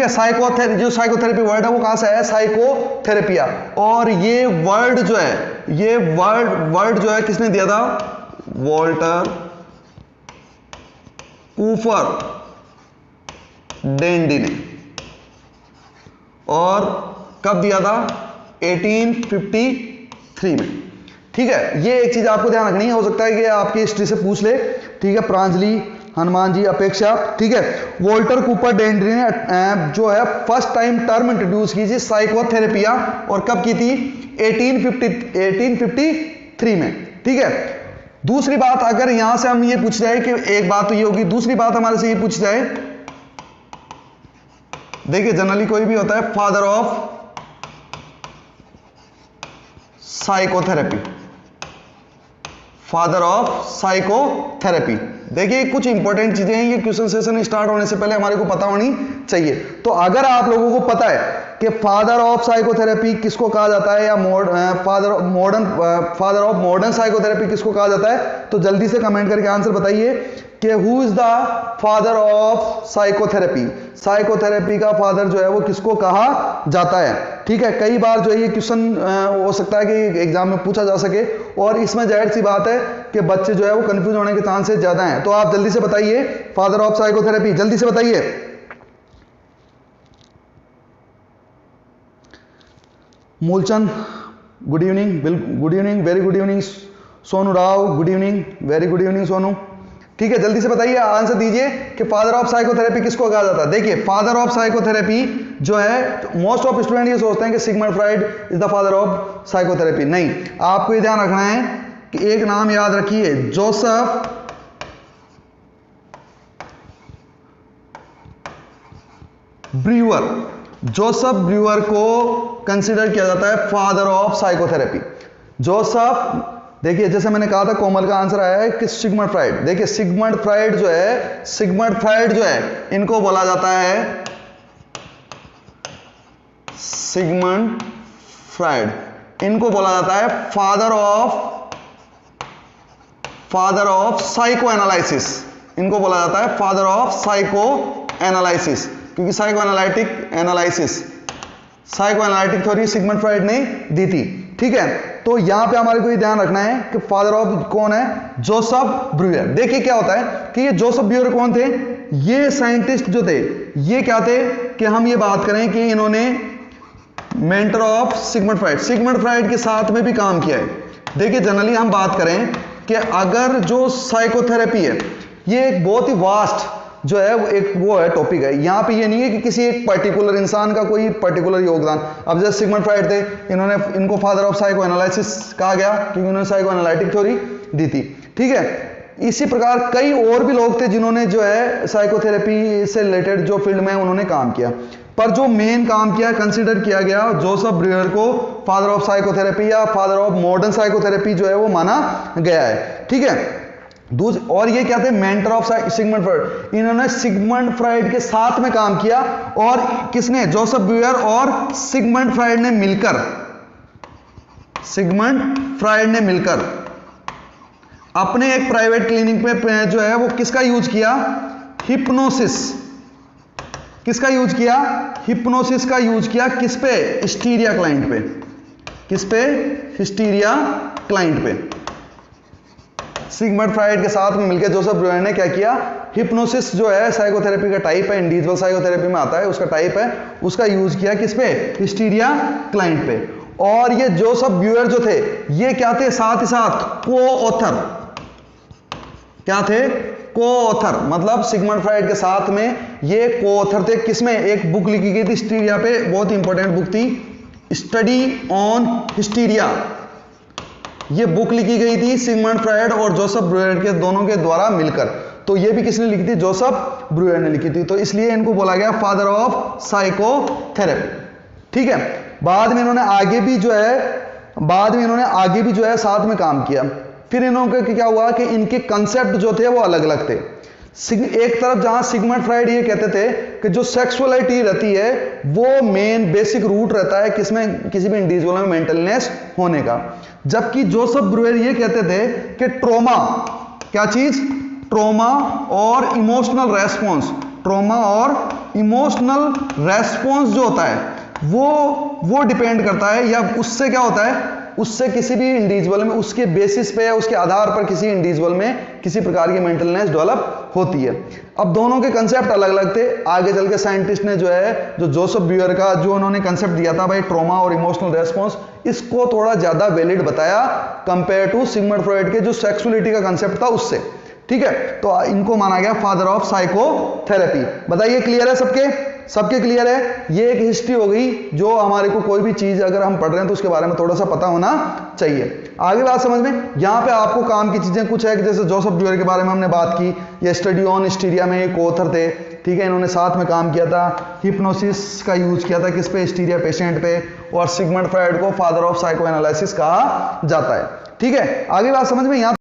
ठीक है, जो साइकोथेरेपी वर्ड है वो कहां से आया? साइकोथेरेपिया। और ये वर्ड जो है, ये वर्ड जो है किसने दिया था? वॉल्टर कूपर डेंडी ने। और कब दिया था? 1853 में। ठीक है, ये एक चीज आपको ध्यान रखनी है, हो सकता है कि आपकी हिस्ट्री से पूछ ले। ठीक है, प्रांजलि, हनुमान जी, अपेक्षा। ठीक है, वॉल्टर कूपर डेंडी ने जो है फर्स्ट टाइम टर्म इंट्रोड्यूस की थी साइकोथेरेपिया, और कब की थी? 1853 में। ठीक है, दूसरी बात अगर यहां से हम ये पूछ जाए कि एक बात तो ये होगी, दूसरी बात हमारे से ये पूछ जाए, देखिए जनरली कोई भी होता है father of psychotherapy, father of psychotherapy. देखिए कुछ इंपॉर्टेंट चीजें हैं, ये क्वेश्चन सेशन स्टार्ट होने से पहले हमारे को पता होनी चाहिए। तो अगर आप लोगों को पता है कि फादर ऑफ साइकोथेरेपी किसको कहा जाता है, या फादर ऑफ मॉडर्न साइकोथेरेपी किसको कहा जाता है, तो जल्दी से कमेंट करके आंसर बताइए कि who is the father of psychotherapy. Psychotherapy का फादर जो है वो किसको कहा जाता है। ठीक है, कई बार जो है ये क्वेश्चन हो सकता है कि एग्जाम में पूछा जा सके, और इसमें जाहिर सी बात है कि बच्चे जो है वो कंफ्यूज होने के चांसेस ज्यादा हैं। तो आप जल्दी से बताइए फादर ऑफ साइकोथेरेपी, जल्दी से बताइए। Moolchand good evening, good evening, very good evening. Sonu Rao good evening, very good evening Sonu. ठीक है, जल्दी से बताइए, आंसर दीजिए कि फादर ऑफ साइकोथेरेपी किसको कहा जाता है। देखिए फादर ऑफ साइकोथेरेपी जो है, मोस्ट ऑफ स्टूडेंट ये सोचते हैं कि Sigmund Freud is the father of psychotherapy. नहीं, आपको ये ध्यान रखना है कि एक नाम याद रखिए, जोसेफ ब्रूअर। जोसेफ ब्रूअर को कंसीडर किया जाता है फादर ऑफ साइकोथेरेपी। जोसेफ, देखिए जैसे मैंने कहा था कोमल का आंसर आया है कि सिगमंड फ्राइड। देखिए सिगमंड फ्राइड जो है इनको बोला जाता है, सिगमंड फ्राइड इनको बोला जाता है फादर ऑफ साइको एनालिसिस। इनको बोला जाता है फादर ऑफ साइको एनालिसिस, क्योंकि psycho analytic theory Sigmund Freud ने दी थी। ठीक है, तो यहां पे हमारे को ये ध्यान रखना है कि फादर ऑफ कौन है? Joseph Breuer. देखिए क्या होता है कि ये जोसेफ ब्रूअर कौन थे? ये साइंटिस्ट जो थे, ये क्या थे कि हम ये बात करें कि इन्होंने मेंटर ऑफ सिगमंड फ्राइड के साथ में भी काम किया है। देखिए जनरली हम बात करें कि अगर जो साइकोथेरेपी है, ये एक बहुत ही वास्ट जो है वो है टॉपिक है। यहाँ पे ये नहीं है कि किसी एक पर्टिकुलर इंसान का कोई पर्टिकुलर योगदान। अब जैसे सिगमंड फ्राइड थे, इनको फादर ऑफ साइको एनालिसिस कहा गया क्योंकि उन्होंने साइको एनालिटिक थ्योरी दी थी। ठीक है, इसी प्रकार कई और भी लोग थे जिन्होंने जो है साइकोथेरेपी से रिलेटेड जो फील्ड में उन्होंने काम किया, पर जो मेन काम किया, कंसिडर किया गया जोसेफ ब्रूअर को फादर ऑफ साइकोथेरेपी या फादर ऑफ मॉडर्न साइकोथेरेपी जो है वो माना गया है। ठीक है, और ये क्या थे? Mentor of Sigmund Freud. इन्होंने सिगमंड फ्राइड के साथ में काम किया, और किसने? जोसेफ ब्रूअर और सिगमंड फ्राइड ने मिलकर अपने एक प्राइवेट क्लिनिक पे जो है वो किसका यूज किया? हिप्नोसिस। किसका यूज किया? हिप्नोसिस का यूज किया। किस पे? हिस्टीरिया क्लाइंट पे। किस पे? हिस्टीरिया क्लाइंट पे। सिगमंड फ्राइड के साथ में मिलकर जोसेफ ब्रूअर ने क्या किया? हिप्नोसिस जो है साइकोथेरेपी का टाइप है, इंडिविजुअल साइकोथेरेपी में आता है, उसका टाइप है, उसका यूज किया किस पे? हिस्टीरिया क्लाइंट पे। और ये जोसेफ ब्रूअर जो थे, ये क्या थे? साथ ही साथ को ऑथर। क्या थे? को ऑथर, मतलब सिगमंड फ्राइड के साथ में ये को ऑथर थे। किसमें? एक बुक लिखी गई थी हिस्टीरिया पे, बहुत इंपॉर्टेंट बुक थी, स्टडी ऑन हिस्टीरिया। ये बुक लिखी गई थी सिगमंड फ्राइड और जोसेफ ब्रूअर के दोनों के द्वारा मिलकर। तो ये भी किसने लिखी थी? जोसेफ ब्रूअर ने लिखी थी। तो इसलिए इनको बोला गया फादर ऑफ साइकोथेरेपी। ठीक है, बाद में इन्होंने आगे भी जो है साथ में काम किया। फिर इन्होंने क्या हुआ कि इनके कंसेप्ट जो थे वो अलग अलग थे। एक तरफ जहां सिगमंड फ्राइड ये कहते थे कि जो सेक्सुअलिटी रहती है वो मेन बेसिक रूट रहता है किसमें? किसी भी इंडिविजुअल में मेंटल इलनेस होने का। जबकि जोसेफ ब्रूअर ये कहते थे कि ट्रॉमा, क्या चीज? ट्रॉमा और इमोशनल रेस्पॉन्स, ट्रॉमा और इमोशनल रेस्पॉन्स जो होता है वो डिपेंड करता है, या उससे क्या होता है, उससे किसी भी इंडिविजुअल में उसके बेसिस पे या उसके आधार पर किसी इंडिविजुअल में किसी प्रकार की मेंटलनेस डेवलप होती है। अब दोनों के कंसेप्ट अलग अलग थे। आगे चल के साइंटिस्ट ने जो जोसेफ ब्यूअर का जो उन्होंने कंसेप्ट दिया था भाई ट्रॉमा और इमोशनल रेस्पॉन्स, इसको थोड़ा ज्यादा वैलिड बताया कंपेयर टू सिगमंड फ्रॉइड के जो सेक्सुअलिटी का कंसेप्ट था उससे। ठीक है, तो इनको माना गया फादर ऑफ साइकोथेरेपी। बताइए क्लियर है सबके क्लियर है? ये एक हिस्ट्री हो गई, जो हमारे को कोई भी चीज अगर हम पढ़ रहे हैं तो उसके बारे में थोड़ा सा पता होना चाहिए। आगे बात समझ में, यहां पे आपको काम की चीजें कुछ है कि जैसे जोसेफ ब्यूअर के बारे में हमने बात की, ये स्टडी ऑन हिस्टीरिया में एक ऑथर थे, ठीक है, इन्होंने साथ में काम किया था, हिप्नोसिस का यूज किया था किस पे, हिस्टीरिया पेशेंट पे, और सिगमंड फ्रॉइड को फादर ऑफ साइको एनालिसिस कहा जाता है। ठीक है, आगे बात समझ में। यहां